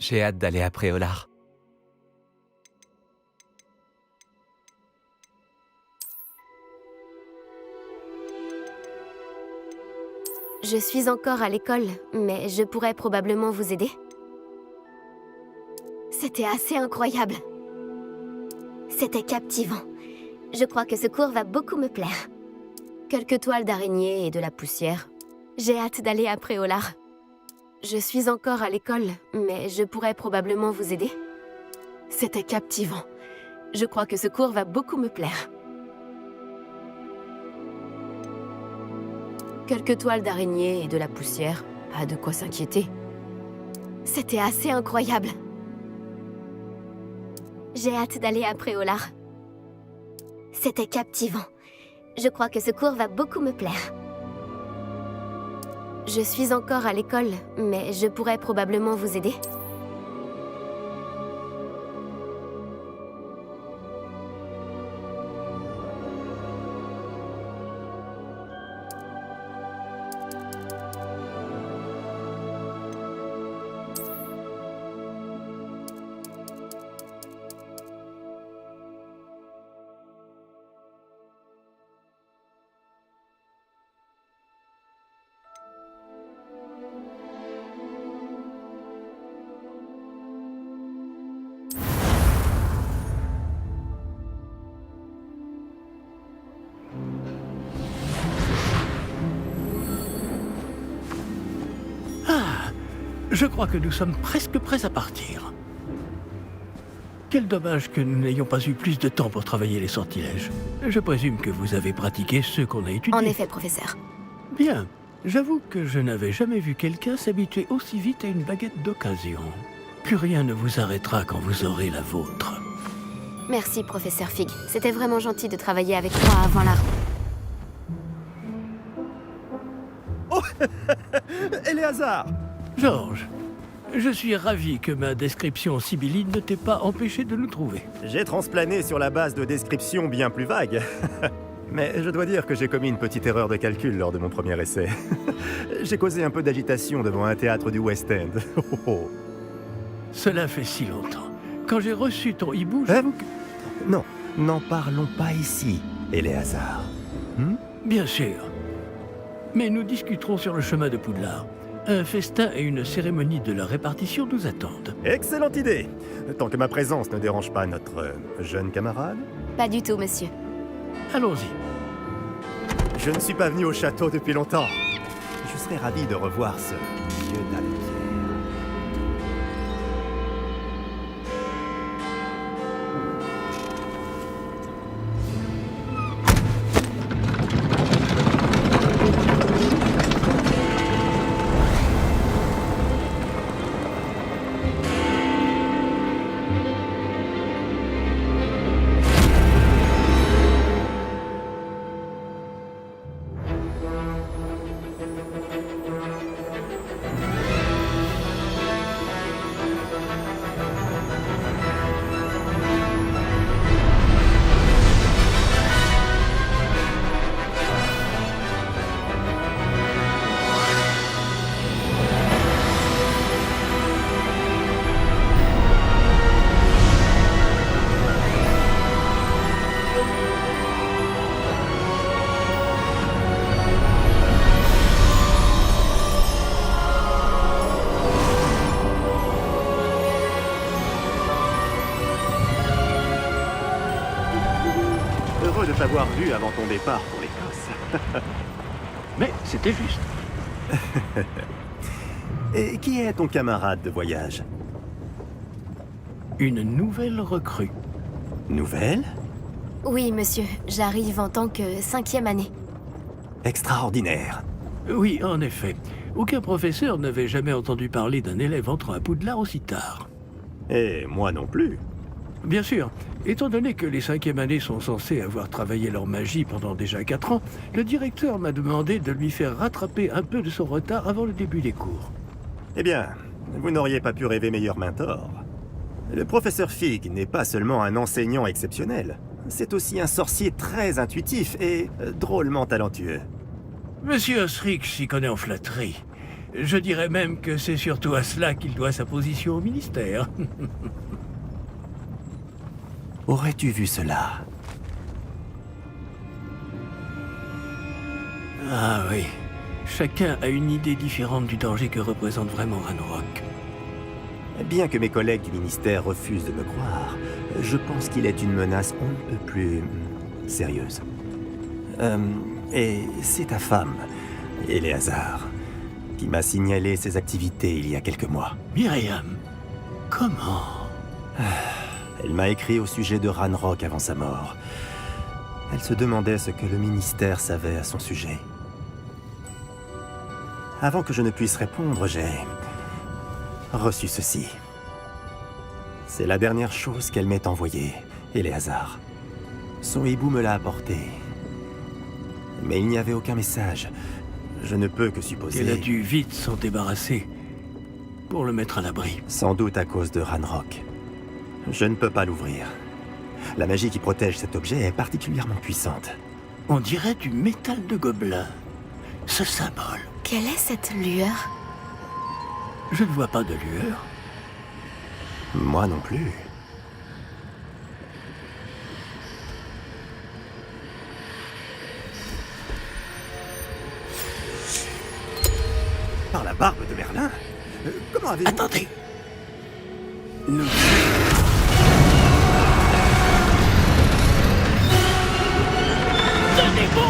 J'ai hâte d'aller à Préolard. Je suis encore à l'école, mais je pourrais probablement vous aider. C'était assez incroyable. C'était captivant. Je crois que ce cours va beaucoup me plaire. Quelques toiles d'araignée et de la poussière. J'ai hâte d'aller à Préolard. Je suis encore à l'école, mais je pourrais probablement vous aider. C'était captivant. Je crois que ce cours va beaucoup me plaire. Quelques toiles d'araignée et de la poussière. Pas de quoi s'inquiéter. C'était assez incroyable. J'ai hâte d'aller à Préolard. C'était captivant. Je crois que ce cours va beaucoup me plaire. Je suis encore à l'école, mais je pourrais probablement vous aider. Je crois que nous sommes presque prêts à partir. Quel dommage que nous n'ayons pas eu plus de temps pour travailler les sortilèges. Je présume que vous avez pratiqué ceux qu'on a étudiés. En effet, professeur. Bien. J'avoue que je n'avais jamais vu quelqu'un s'habituer aussi vite à une baguette d'occasion. Plus rien ne vous arrêtera quand vous aurez la vôtre. Merci, professeur Fig. C'était vraiment gentil de travailler avec toi avant la... Oh Éléazar! Georges, je suis ravi que ma description sibylline ne t'ait pas empêché de nous trouver. J'ai transplané sur la base de descriptions bien plus vagues. Mais je dois dire que j'ai commis une petite erreur de calcul lors de mon premier essai. J'ai causé un peu d'agitation devant un théâtre du West End. Oh, oh. Cela fait si longtemps. Quand j'ai reçu ton hibou, Hein? j'avoue que... Non, n'en parlons pas ici, Éléazar. Bien sûr. Mais nous discuterons sur le chemin de Poudlard. Un festin et une cérémonie de la répartition nous attendent. Excellente idée! Tant que ma présence ne dérange pas notre jeune camarade. Pas du tout, monsieur. Allons-y. Je ne suis pas venu au château depuis longtemps. Je serais ravi de revoir ce vieux Dalepierre. Heureux de t'avoir vu avant ton départ pour l'Écosse. Mais c'était juste. Et qui est ton camarade de voyage? Une nouvelle recrue. Nouvelle? Oui, monsieur. J'arrive en tant que 5e année. Extraordinaire. Oui, en effet. Aucun professeur n'avait jamais entendu parler d'un élève entrant à Poudlard aussi tard. Et moi non plus. Bien sûr, étant donné que les 5e années sont censées avoir travaillé leur magie pendant déjà 4 ans, le directeur m'a demandé de lui faire rattraper un peu de son retard avant le début des cours. Eh bien, vous n'auriez pas pu rêver meilleur mentor. Le professeur Fig n'est pas seulement un enseignant exceptionnel, c'est aussi un sorcier très intuitif et drôlement talentueux. Monsieur Osric s'y connaît en flatterie. Je dirais même que c'est surtout à cela qu'il doit sa position au ministère. Aurais-tu vu cela? Ah oui. Chacun a une idée différente du danger que représente vraiment Ranrock. Bien que mes collègues du ministère refusent de me croire, je pense qu'il est une menace on ne peut plus sérieuse. Et c'est ta femme, Eleazar, qui m'a signalé ses activités il y a quelques mois. Myriam, comment? Elle m'a écrit au sujet de Ranrock avant sa mort. Elle se demandait ce que le ministère savait à son sujet. Avant que je ne puisse répondre, j'ai reçu ceci. C'est la dernière chose qu'elle m'ait envoyée, Eleazar. Son hibou me l'a apporté. Mais il n'y avait aucun message. Je ne peux que supposer... qu'elle a dû vite s'en débarrasser pour le mettre à l'abri. Sans doute à cause de Ranrock. Je ne peux pas l'ouvrir. La magie qui protège cet objet est particulièrement puissante. On dirait du métal de gobelin. Ce symbole. Quelle est cette lueur? Je ne vois pas de lueur. Moi non plus. Par la barbe de Merlin? Comment avez-vous... Attendez. Nous... Tenez bon!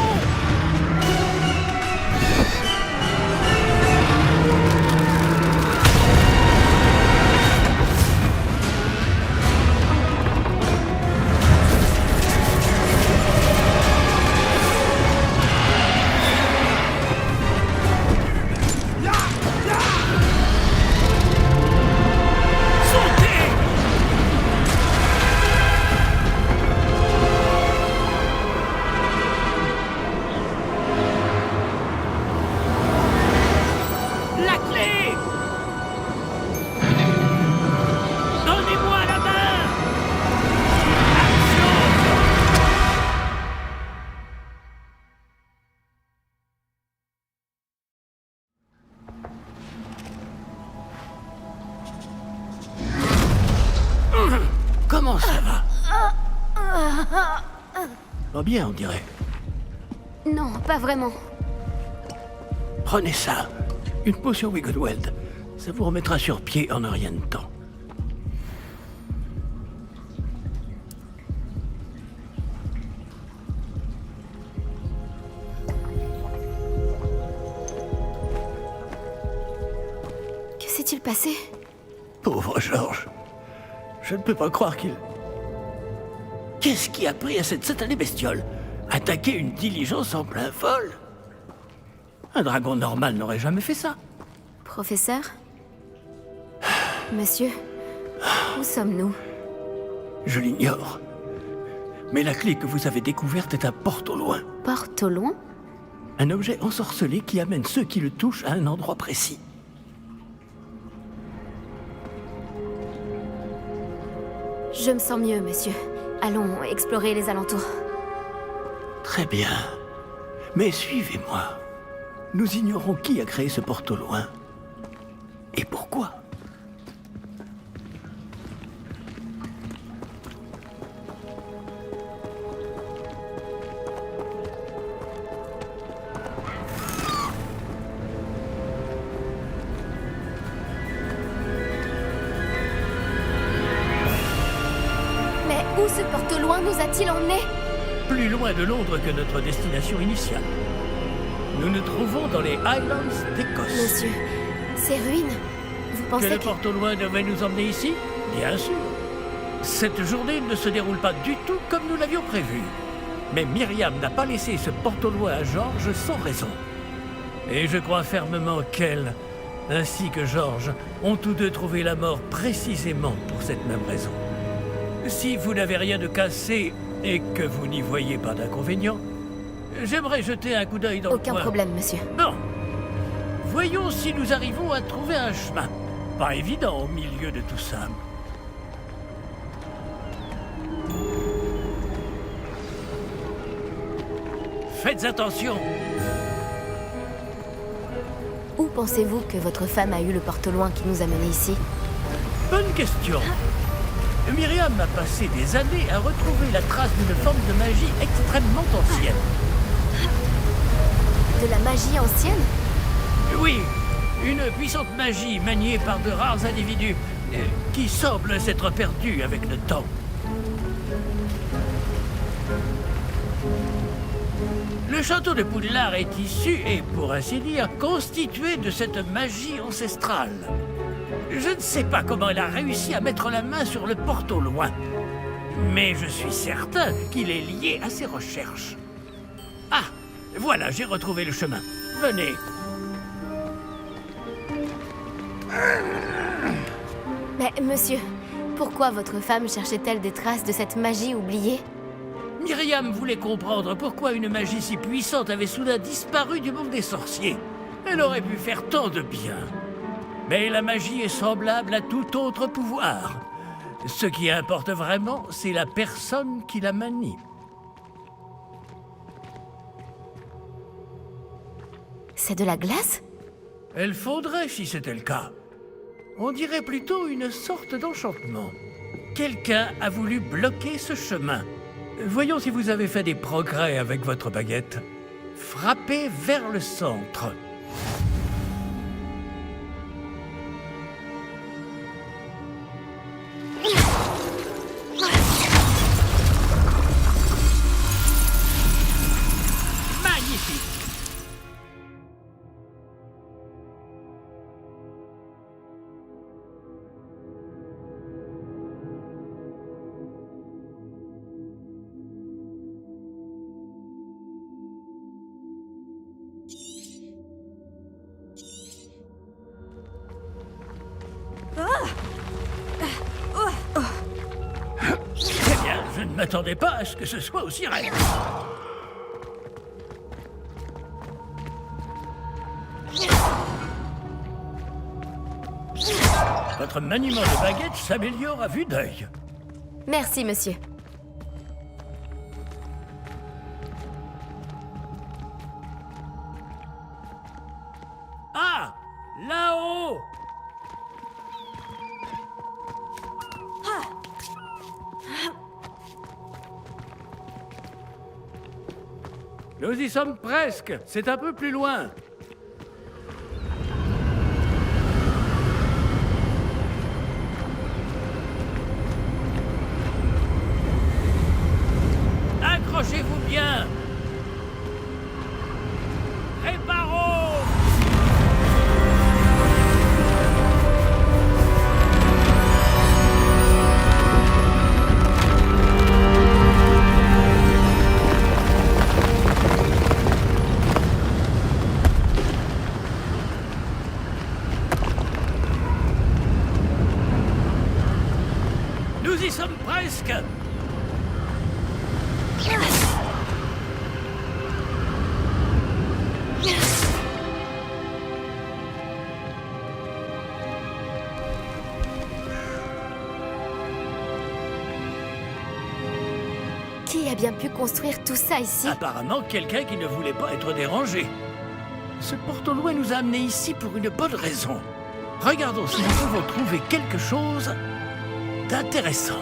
Comment ça va? Oh bien, on dirait. Non, pas vraiment. Prenez ça. Une potion Wiggleweld. Ça vous remettra sur pied en un rien de temps. Que s'est-il passé? Pauvre Georges. Je ne peux pas croire qu'il... Qu'est-ce qui a pris à cette satanée bestiole? Attaquer une diligence en plein vol? Un dragon normal n'aurait jamais fait ça. Professeur? Monsieur, où sommes-nous? Je l'ignore. Mais la clé que vous avez découverte est un porte au loin. Porte au loin? Un objet ensorcelé qui amène ceux qui le touchent à un endroit précis. Je me sens mieux, monsieur. Allons explorer les alentours. Très bien. Mais suivez-moi. Nous ignorons qui a créé ce porte au loin. Et pourquoi? Mais où ce porte au loin nous a-t-il emmenés? Plus loin de Londres que notre destination initiale. Nous nous trouvons dans les Highlands d'Écosse. Monsieur, ces ruines, vous Que pensez le que... porte au loin devait nous emmener ici? Bien sûr. Cette journée ne se déroule pas du tout comme nous l'avions prévu. Mais Myriam n'a pas laissé ce porte au loin à Georges sans raison. Et je crois fermement qu'elle, ainsi que Georges, ont tous deux trouvé la mort précisément pour cette même raison. Si vous n'avez rien de cassé et que vous n'y voyez pas d'inconvénient, j'aimerais jeter un coup d'œil dans le Aucun coin. problème, monsieur. Bon. Voyons si nous arrivons à trouver un chemin. Pas évident au milieu de tout ça. Faites attention. Où pensez-vous que votre femme a eu le porte-loin qui nous a menés ici? Bonne question. Myriam a passé des années à retrouver la trace d'une forme de magie extrêmement ancienne. De la magie ancienne? Oui, une puissante magie maniée par de rares individus qui semble s'être perdue avec le temps. Le château de Poudlard est issu et, pour ainsi dire, constitué de cette magie ancestrale. Je ne sais pas comment elle a réussi à mettre la main sur le porte au loin, mais je suis certain qu'il est lié à ses recherches. Ah, voilà, j'ai retrouvé le chemin. Venez. Mais, monsieur, pourquoi votre femme cherchait-elle des traces de cette magie oubliée? Myriam voulait comprendre pourquoi une magie si puissante avait soudain disparu du monde des sorciers. Elle aurait pu faire tant de bien. Mais la magie est semblable à tout autre pouvoir. Ce qui importe vraiment, c'est la personne qui la manie. C'est de la glace? Elle fondrait si c'était le cas. On dirait plutôt une sorte d'enchantement. Quelqu'un a voulu bloquer ce chemin. Voyons si vous avez fait des progrès avec votre baguette. Frappez vers le centre. Magnifique! Eh bien, je ne m'attendais pas à ce que ce soit aussi raide. Votre maniement de baguette s'améliore à vue d'œil. Merci, monsieur. Ah! Là-haut! Nous y sommes presque. C'est un peu plus loin. Accrochez-vous bien. Réparons! Nous y sommes presque. Qui a bien pu construire tout ça ici? Apparemment, quelqu'un qui ne voulait pas être dérangé. Ce porte-au-loin nous a amenés ici pour une bonne raison. Regardons si nous pouvons trouver quelque chose d'intéressant.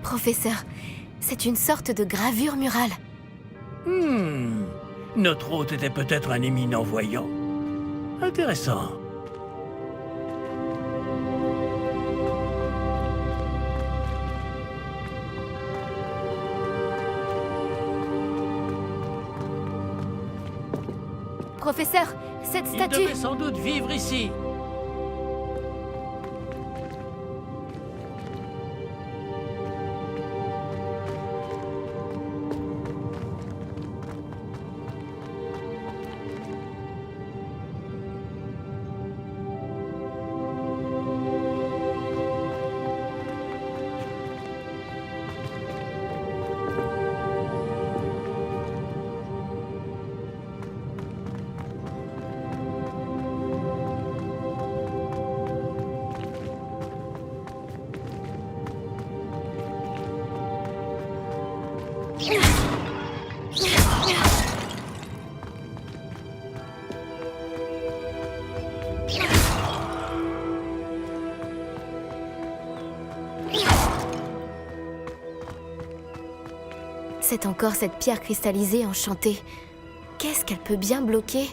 Professeur, c'est une sorte de gravure murale. Notre hôte était peut-être un éminent voyant. Intéressant. Professeur, cette Il statue... devait sans doute vivre ici. C'est encore cette pierre cristallisée enchantée. Qu'est-ce qu'elle peut bien bloquer?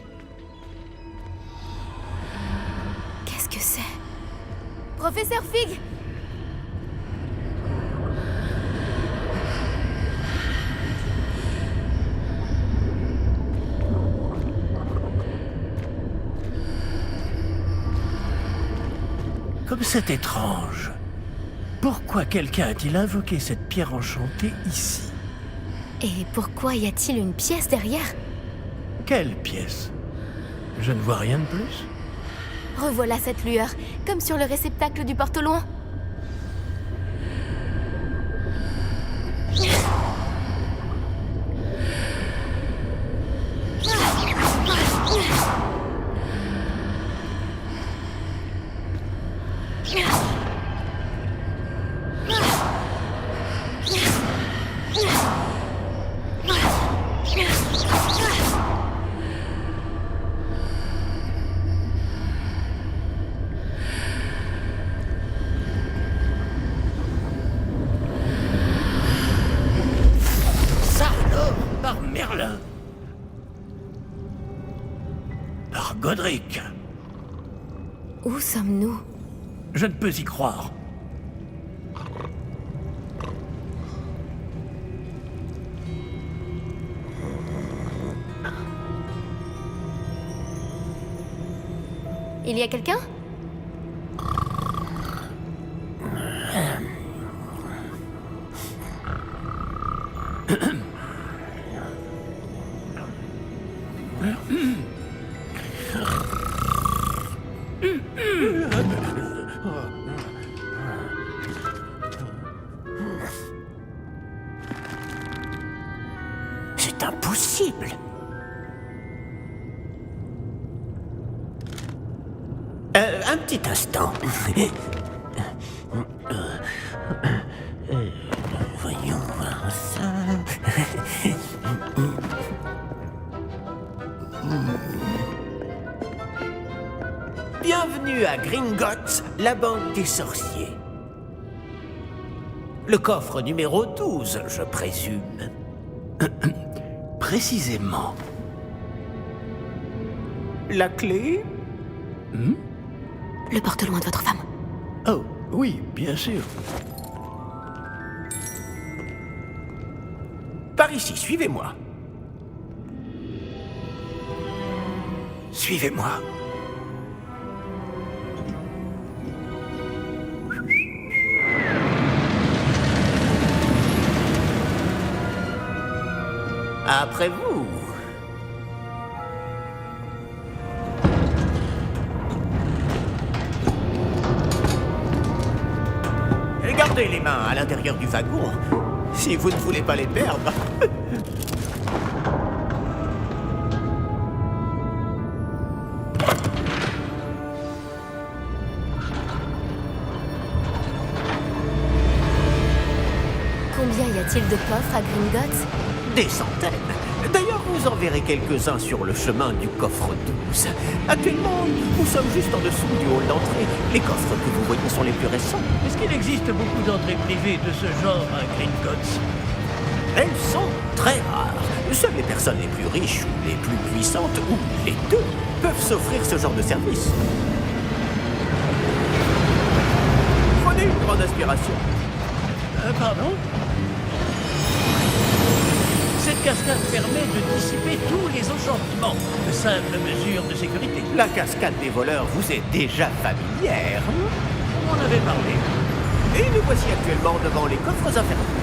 Qu'est-ce que c'est? Professeur Fig! Comme c'est étrange. Pourquoi quelqu'un a-t-il invoqué cette pierre enchantée ici? Et pourquoi y a-t-il une pièce derrière? Quelle pièce? Je ne vois rien de plus. Revoilà cette lueur, comme sur le réceptacle du porte au loin. Ça alors, par Merlin. Par Godric. Où sommes-nous? Je ne peux y croire. Il y a quelqu'un? C'est impossible. Un petit instant. Voyons voir ça. Bienvenue à Gringotts, la banque des sorciers. Le coffre numéro 12, je présume. Précisément. La clé? Le porte au loin de votre femme. Oh, oui, bien sûr. Par ici, suivez-moi. Suivez-moi. Après vous. Et gardez les mains à l'intérieur du wagon, si vous ne voulez pas les perdre. Combien y a-t-il de coffres à Gringotts? Des centaines. D'ailleurs, vous en verrez quelques-uns sur le chemin du coffre 12. Actuellement, nous sommes juste en dessous du hall d'entrée. Les coffres que vous voyez sont les plus récents. Est-ce qu'il existe beaucoup d'entrées privées de ce genre à Gringotts? Elles sont très rares. Seules les personnes les plus riches ou les plus puissantes, ou les deux, peuvent s'offrir ce genre de service. Prenez une grande aspiration. Pardon? Cette cascade permet de dissiper tous les enchantements. De simples mesures de sécurité. La cascade des voleurs vous est déjà familière. On en avait parlé. Et nous voici actuellement devant les coffres infernaux.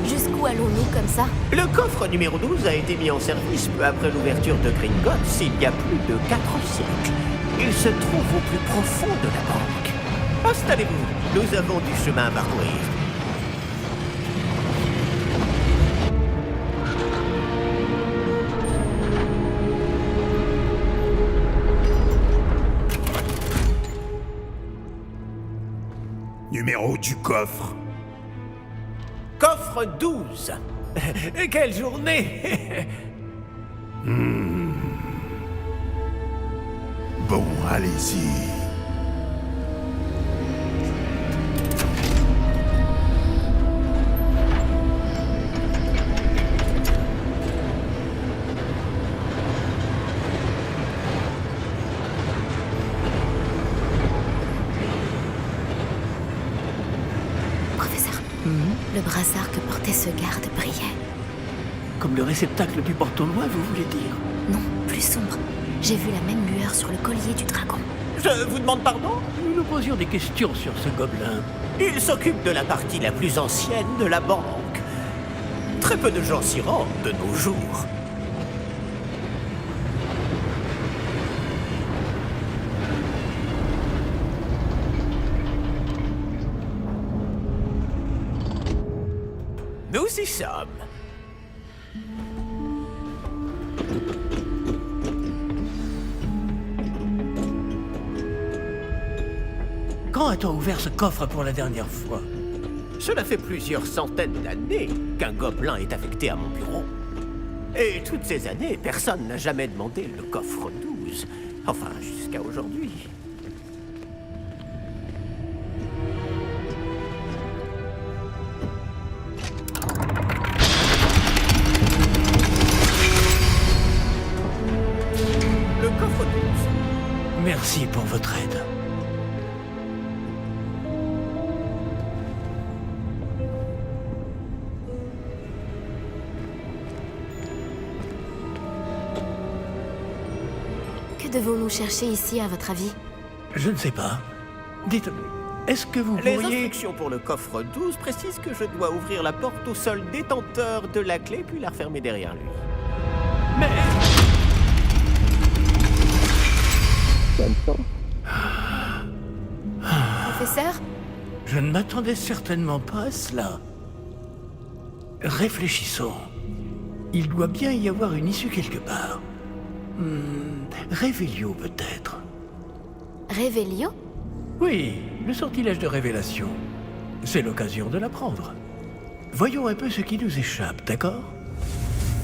Jusqu'où allons-nous comme ça? Le coffre numéro 12 a été mis en service peu après l'ouverture de Gringotts il y a plus de 4 siècles. Il se trouve au plus profond de la banque. Installez-vous, nous avons du chemin à parcourir. Numéro du coffre. Coffre 12. Quelle journée! Bon, allez-y. Professeur, le brassard que portait ce garde brillait. Comme le réceptacle du porte-loin, vous voulez dire? Non, plus sombre. J'ai vu la même lueur sur le collier du dragon. Je vous demande pardon? Nous nous posions des questions sur ce gobelin. Il s'occupe de la partie la plus ancienne de la banque. Très peu de gens s'y rendent de nos jours. Nous y sommes. Quand a-t-on ouvert ce coffre pour la dernière fois? Cela fait plusieurs centaines d'années qu'un gobelin est affecté à mon bureau. Et toutes ces années, personne n'a jamais demandé le coffre 12. Enfin, jusqu'à aujourd'hui. Le coffre 12. Merci pour votre aide. Que devons-nous chercher ici, à votre avis? Je ne sais pas. Dites, est-ce que vous Les pourriez... instructions pour le coffre 12 précisent que je dois ouvrir la porte au seul détenteur de la clé puis la refermer derrière lui. Mais... Professeur? Je ne m'attendais certainement pas à cela. Réfléchissons. Il doit bien y avoir une issue quelque part. Révélio peut-être. Révélio? Oui, le sortilège de révélation. C'est l'occasion de l'apprendre. Voyons un peu ce qui nous échappe, d'accord?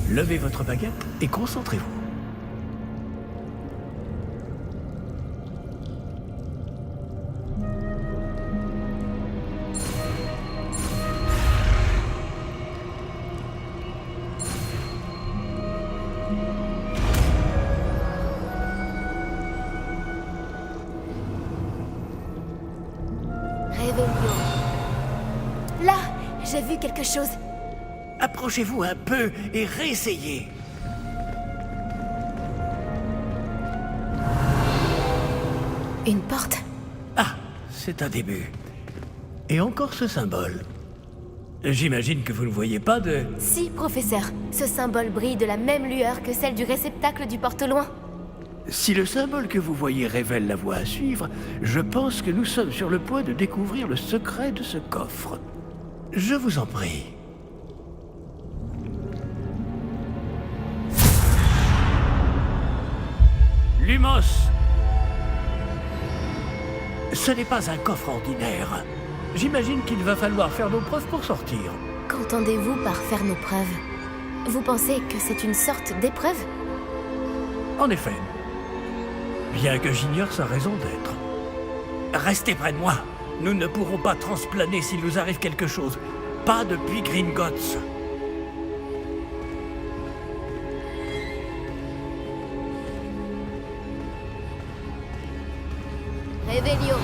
Levez votre baguette et concentrez-vous. Révélio. Là, j'ai vu quelque chose. Approchez-vous un peu et réessayez. Une porte. Ah, c'est un début. Et encore ce symbole. J'imagine que vous ne voyez pas de... Si, professeur. Ce symbole brille de la même lueur que celle du réceptacle du porte-loin. Si le symbole que vous voyez révèle la voie à suivre, je pense que nous sommes sur le point de découvrir le secret de ce coffre. Je vous en prie. Lumos! Ce n'est pas un coffre ordinaire. J'imagine qu'il va falloir faire nos preuves pour sortir. Qu'entendez-vous par faire nos preuves? Vous pensez que c'est une sorte d'épreuve? En effet. Bien que j'ignore sa raison d'être. Restez près de moi. Nous ne pourrons pas transplaner s'il nous arrive quelque chose. Pas depuis Gringotts. Révélio.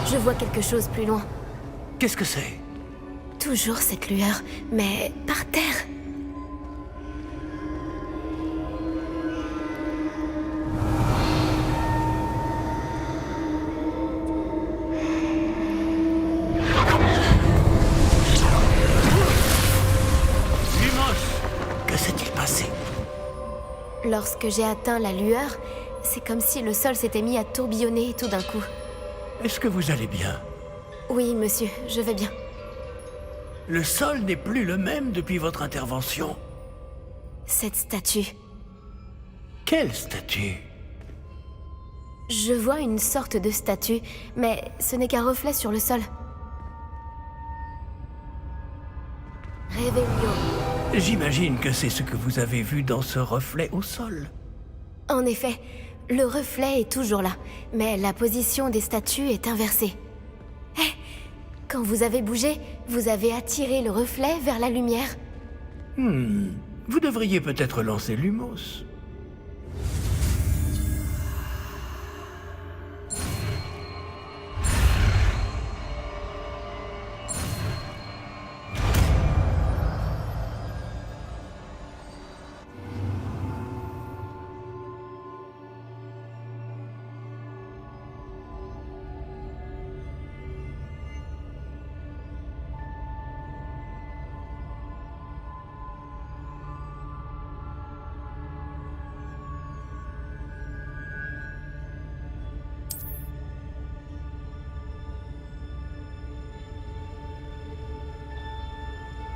Je vois quelque chose plus loin. Qu'est-ce que c'est? Toujours cette lueur, mais par terre. Lumos! Que s'est-il passé? Lorsque j'ai atteint la lueur, c'est comme si le sol s'était mis à tourbillonner tout d'un coup. Est-ce que vous allez bien? Oui, monsieur, je vais bien. Le sol n'est plus le même depuis votre intervention. Cette statue. Quelle statue? Je vois une sorte de statue, mais ce n'est qu'un reflet sur le sol. Réveillon. J'imagine que c'est ce que vous avez vu dans ce reflet au sol. En effet, le reflet est toujours là, mais la position des statues est inversée. Hé! Quand vous avez bougé, vous avez attiré le reflet vers la lumière. Vous devriez peut-être lancer Lumos.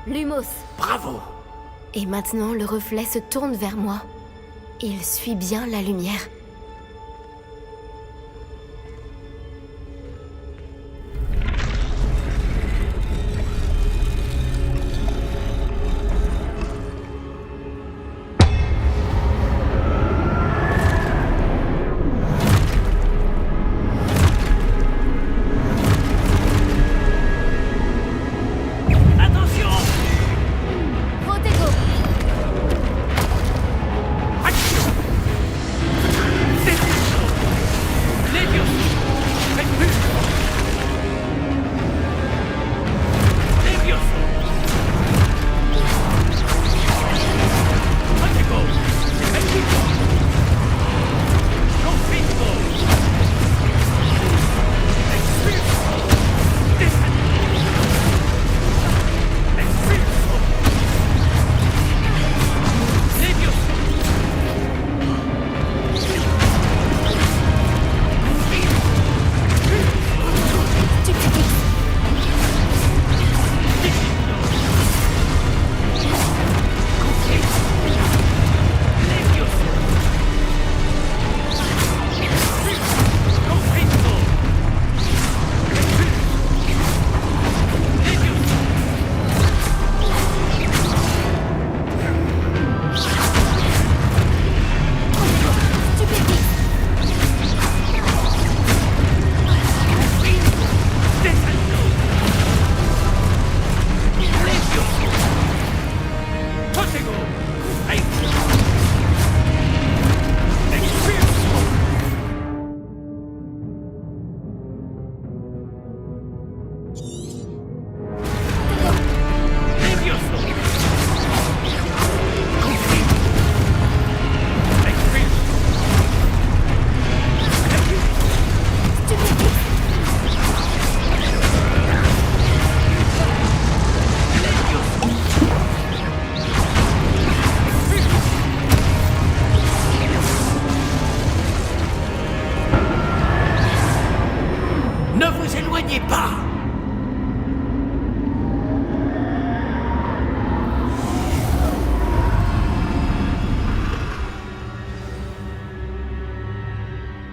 Lumos. Bravo! Et maintenant, le reflet se tourne vers moi. Il suit bien la lumière.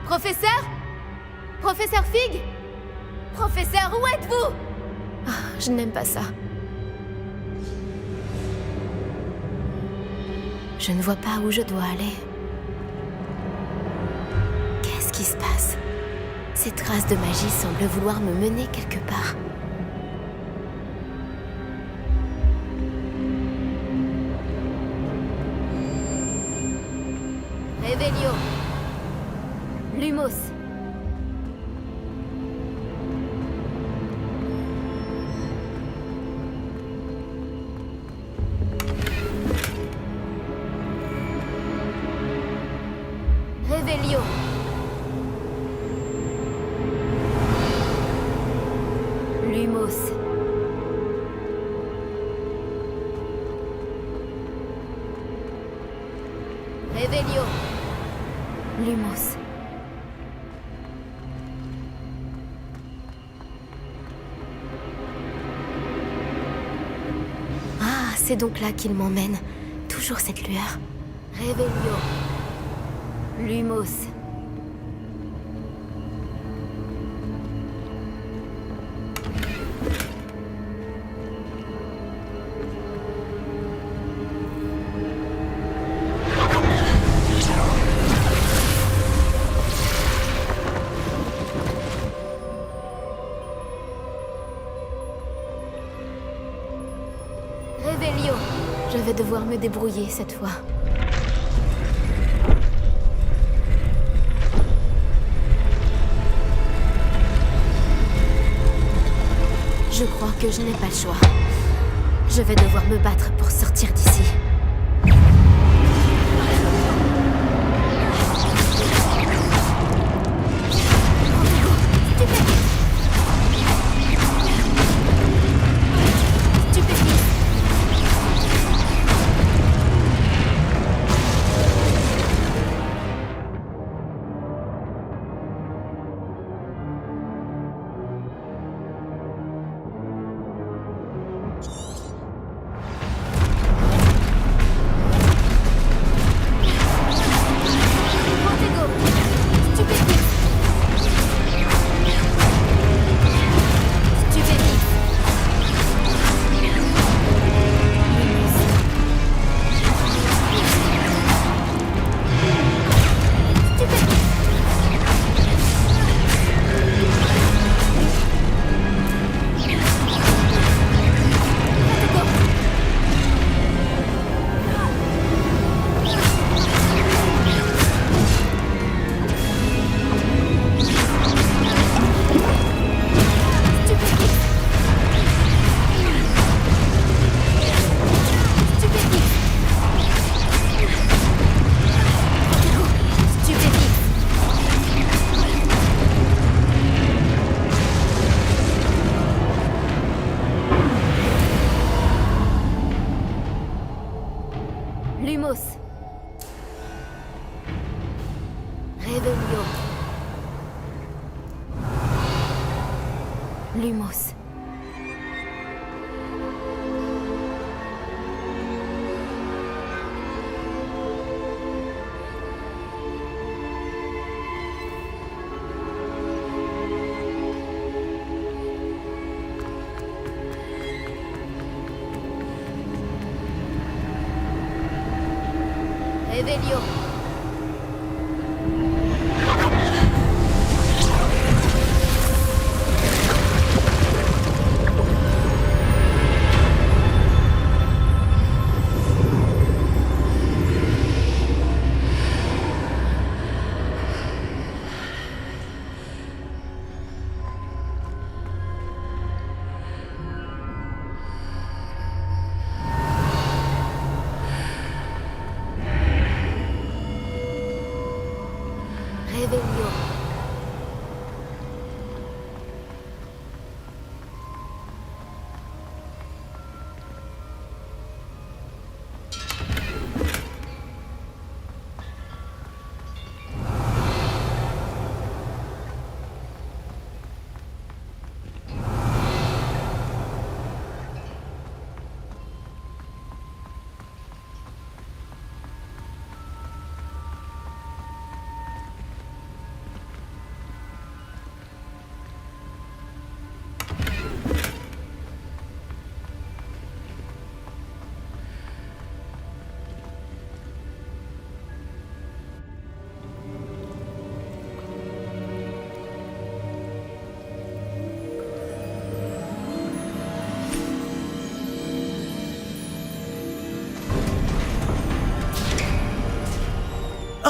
Professeur? Professeur Fig? Professeur, où êtes-vous? Ah, je n'aime pas ça. Je ne vois pas où je dois aller. Qu'est-ce qui se passe? Ces traces de magie semblent vouloir me mener quelque part. Réveillon. Lumos. Réveillon. Lumos. Réveillon. Lumos. Ah, c'est donc là qu'il m'emmène. Tout toujours cette lueur. Revelio. Lumos. Revelio. Je vais devoir me débrouiller cette fois. Je crois que je n'ai pas le choix. Je vais devoir me battre pour sortir d'ici. Lumos. Revelio. Lumos. Revelio. Revelio.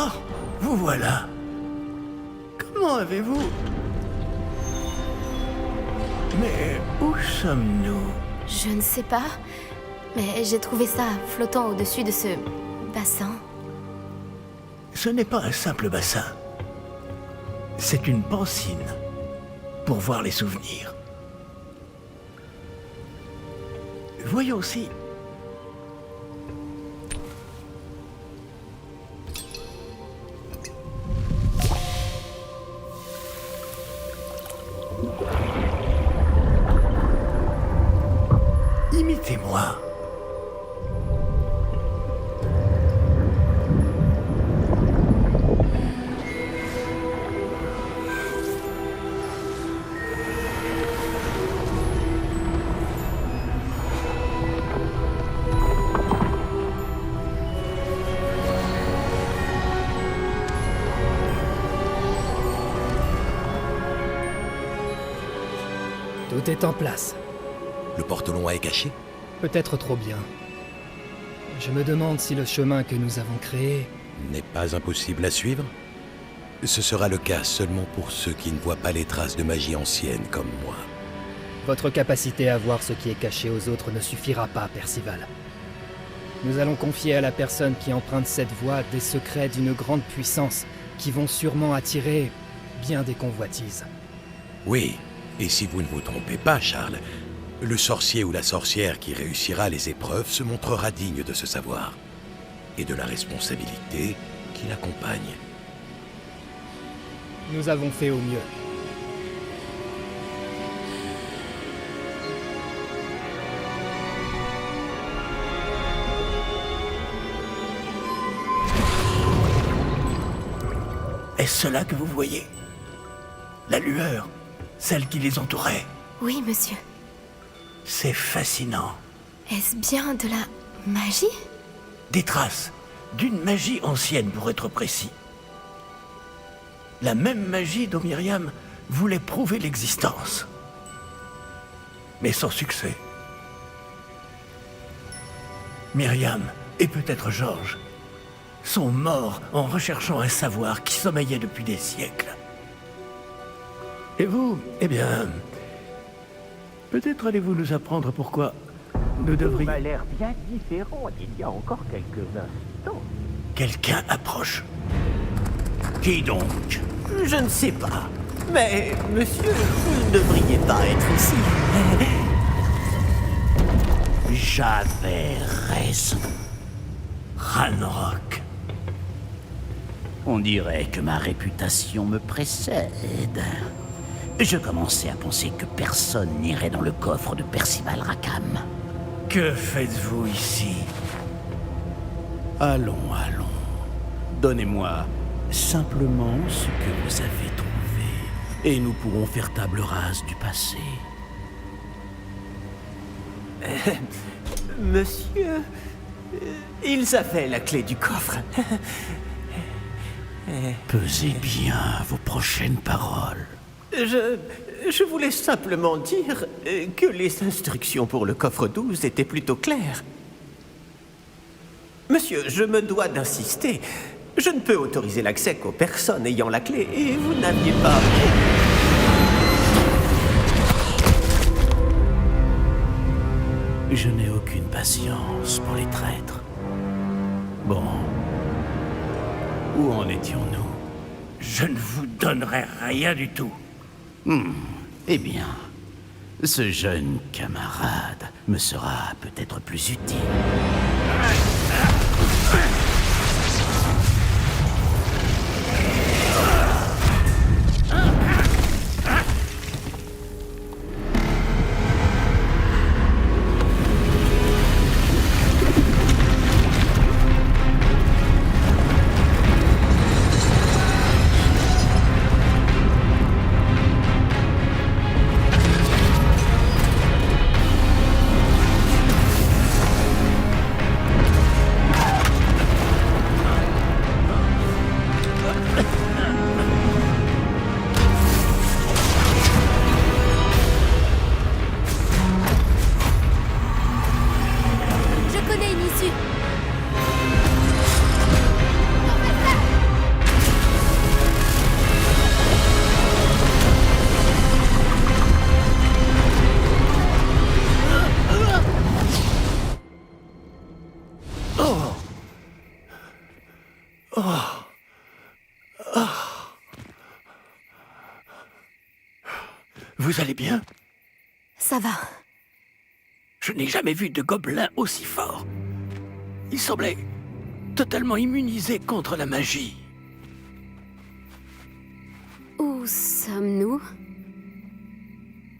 Oh, vous voilà. Comment avez-vous... Mais où sommes-nous? Je ne sais pas, mais j'ai trouvé ça flottant au-dessus de ce bassin. Ce n'est pas un simple bassin. C'est une pancine pour voir les souvenirs. Voyons si... Imitez-moi. Tout est en place. Le porte-long est caché? Peut-être trop bien. Je me demande si le chemin que nous avons créé... N'est pas impossible à suivre? Ce sera le cas seulement pour ceux qui ne voient pas les traces de magie ancienne comme moi. Votre capacité à voir ce qui est caché aux autres ne suffira pas, Percival. Nous allons confier à la personne qui emprunte cette voie des secrets d'une grande puissance qui vont sûrement attirer bien des convoitises. Oui, et si vous ne vous trompez pas, Charles, le sorcier ou la sorcière qui réussira les épreuves se montrera digne de ce savoir et de la responsabilité qui l'accompagne. Nous avons fait au mieux. Est-ce cela que vous voyez? La lueur, celle qui les entourait. Oui, monsieur. C'est fascinant. Est-ce bien de la magie? Des traces d'une magie ancienne, pour être précis. La même magie dont Myriam voulait prouver l'existence. Mais sans succès. Myriam, et peut-être Georges, sont morts en recherchant un savoir qui sommeillait depuis des siècles. Et vous, eh bien... peut-être allez-vous nous apprendre pourquoi nous devrions... Tout m'a l'air bien différent d'il y a encore quelques instants. Quelqu'un approche. Qui donc? Je ne sais pas. Mais, monsieur, vous ne devriez pas être ici. J'avais raison. Ranrock. On dirait que ma réputation me précède. Je commençais à penser que personne n'irait dans le coffre de Percival Rackham. Que faites-vous ici? Allons, allons. Donnez-moi simplement ce que vous avez trouvé, et nous pourrons faire table rase du passé. Monsieur, ils avaient la clé du coffre. Pesez bien vos prochaines paroles. Je voulais simplement dire que les instructions pour le coffre 12 étaient plutôt claires. Monsieur, je me dois d'insister. Je ne peux autoriser l'accès qu'aux personnes ayant la clé, et vous n'aviez pas... Je n'ai aucune patience pour les traîtres. Bon. Où en étions-nous? Je ne vous donnerai rien du tout. Eh bien, ce jeune camarade me sera peut-être plus utile. Je connais une issue. Vous allez bien? Ça va. Je n'ai jamais vu de gobelin aussi fort. Il semblait totalement immunisé contre la magie. Où sommes-nous?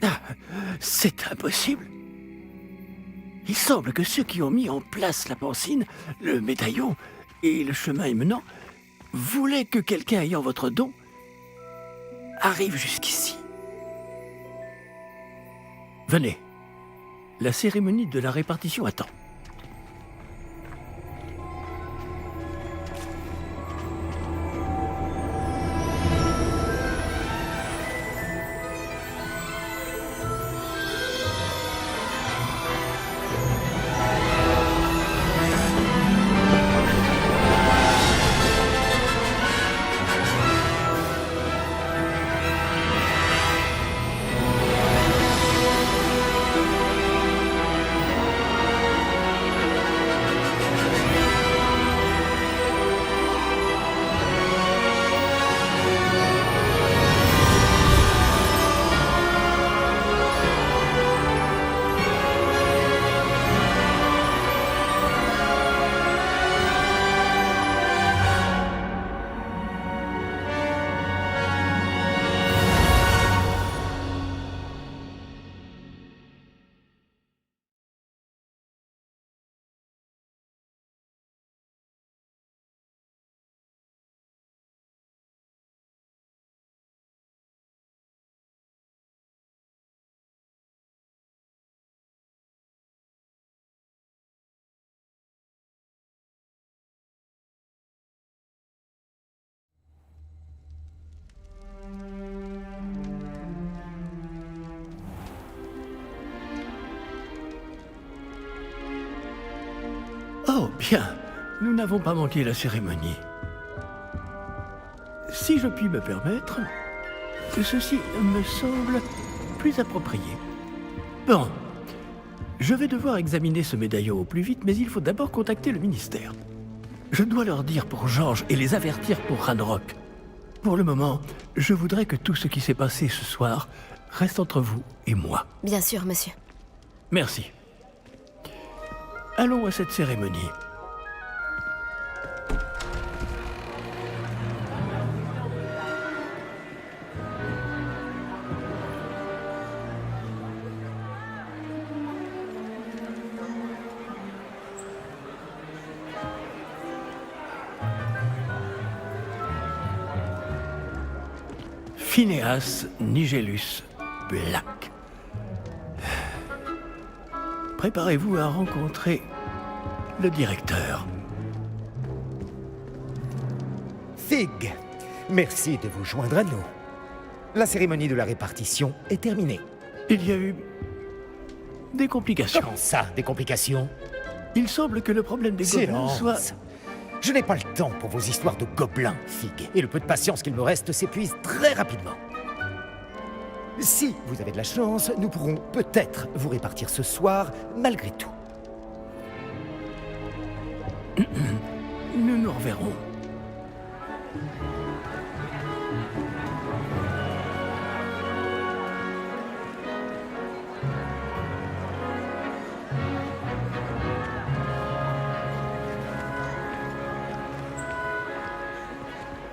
Ah, c'est impossible. Il semble que ceux qui ont mis en place la pancine, le médaillon et le chemin émenant voulaient que quelqu'un ayant votre don arrive jusqu'ici. Venez. La cérémonie de la répartition attend. Oh, bien. Nous n'avons pas manqué la cérémonie. Si je puis me permettre, ceci me semble plus approprié. Bon, je vais devoir examiner ce médaillon au plus vite, mais il faut d'abord contacter le ministère. Je dois leur dire pour George et les avertir pour Ranrock. Pour le moment, je voudrais que tout ce qui s'est passé ce soir reste entre vous et moi. Bien sûr, monsieur. Merci. Allons à cette cérémonie. Phineas Nigellus Black. Préparez-vous à rencontrer le directeur. Fig, merci de vous joindre à nous. La cérémonie de la répartition est terminée. Il y a eu des complications. Comment ça, des complications? Il semble que le problème des gobelins Silence. soit... Je n'ai pas le temps pour vos histoires de gobelins, Fig, et le peu de patience qu'il me reste s'épuise très rapidement. Si vous avez de la chance, nous pourrons peut-être vous répartir ce soir, malgré tout. Nous nous reverrons.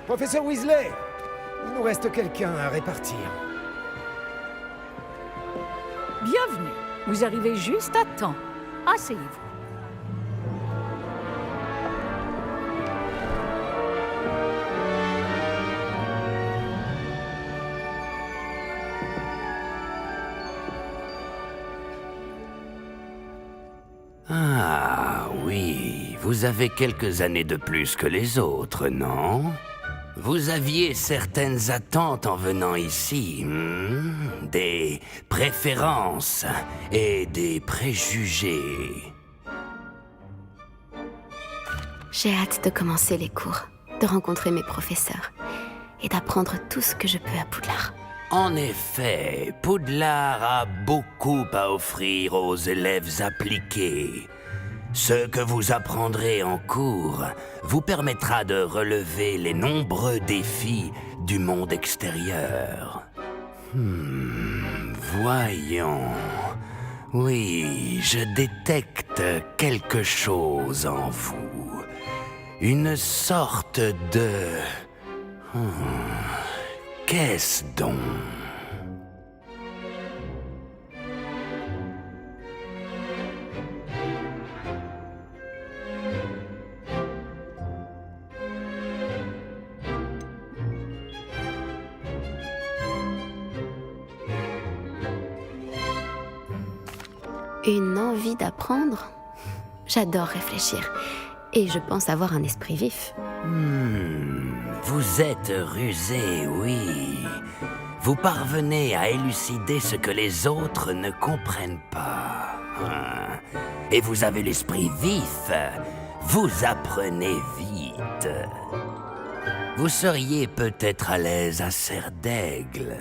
Professeur Weasley, il nous reste quelqu'un à répartir. Bienvenue. Vous arrivez juste à temps. Asseyez-vous. Ah oui, vous avez quelques années de plus que les autres, non? Vous aviez certaines attentes en venant ici, des préférences et des préjugés. J'ai hâte de commencer les cours, de rencontrer mes professeurs et d'apprendre tout ce que je peux à Poudlard. En effet, Poudlard a beaucoup à offrir aux élèves appliqués. Ce que vous apprendrez en cours vous permettra de relever les nombreux défis du monde extérieur. Voyons. Oui, je détecte quelque chose en vous. Une sorte de... Qu'est-ce donc ? Une envie d'apprendre? J'adore réfléchir. Et je pense avoir un esprit vif. Vous êtes rusé, oui. Vous parvenez à élucider ce que les autres ne comprennent pas. Et vous avez l'esprit vif. Vous apprenez vite. Vous seriez peut-être à l'aise à Serre d'Aigle.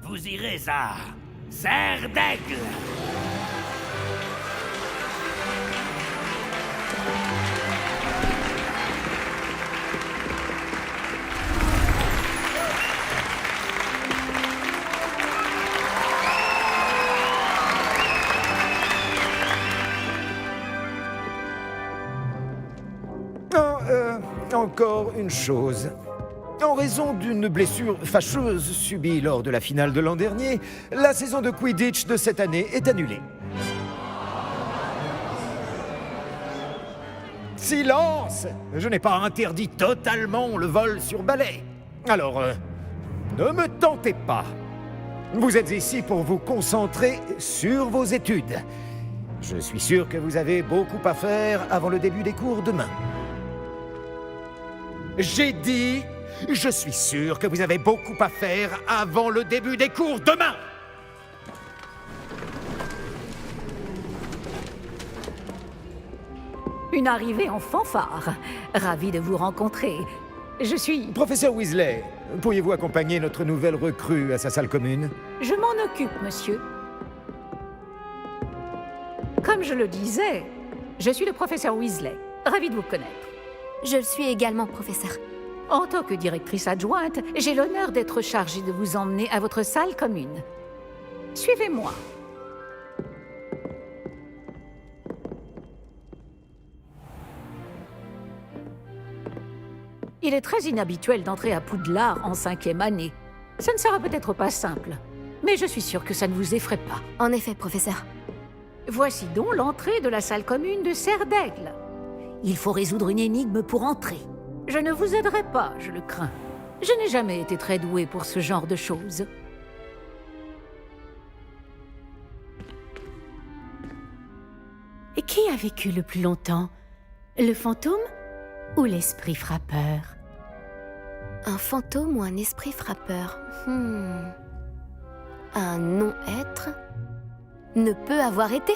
Vous irez à Serre d'Aigle. Encore une chose. En raison d'une blessure fâcheuse subie lors de la finale de l'an dernier, la saison de Quidditch de cette année est annulée. Silence! Je n'ai pas interdit totalement le vol sur balai. Alors, ne me tentez pas. Vous êtes ici pour vous concentrer sur vos études. Je suis sûr que vous avez beaucoup à faire avant le début des cours demain. J'ai dit, je suis sûr que vous avez beaucoup à faire avant le début des cours demain! Une arrivée en fanfare. Ravi de vous rencontrer. Je suis... Professeur Weasley, pourriez-vous accompagner notre nouvelle recrue à sa salle commune? Je m'en occupe, monsieur. Comme je le disais, je suis le professeur Weasley. Ravi de vous connaître. Je le suis également, professeur. En tant que directrice adjointe, j'ai l'honneur d'être chargée de vous emmener à votre salle commune. Suivez-moi. Il est très inhabituel d'entrer à Poudlard en 5e année. Ça ne sera peut-être pas simple, mais je suis sûre que ça ne vous effraie pas. En effet, professeur. Voici donc l'entrée de la salle commune de Serre d'Aigle. Il faut résoudre une énigme pour entrer. Je ne vous aiderai pas, je le crains. Je n'ai jamais été très douée pour ce genre de choses. Et qui a vécu le plus longtemps? Le fantôme ou l'esprit frappeur? Un fantôme ou un esprit frappeur? Un non-être ne peut avoir été.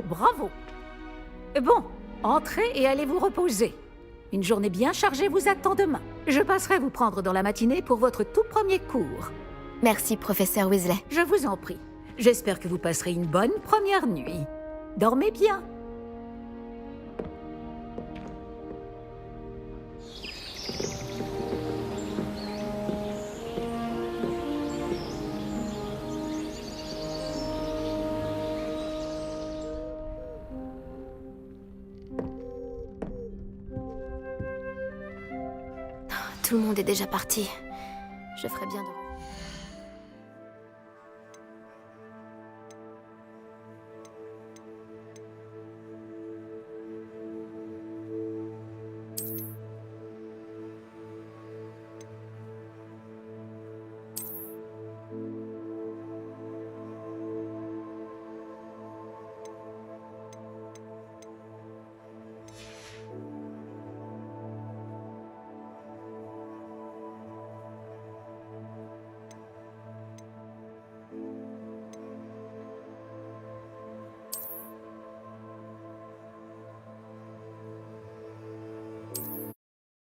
Bravo! Bon, entrez et allez vous reposer. Une journée bien chargée vous attend demain. Je passerai vous prendre dans la matinée pour votre tout premier cours. Merci, professeur Weasley. Je vous en prie. J'espère que vous passerez une bonne première nuit. Dormez bien. Tout le monde est déjà parti. Je ferais bien de...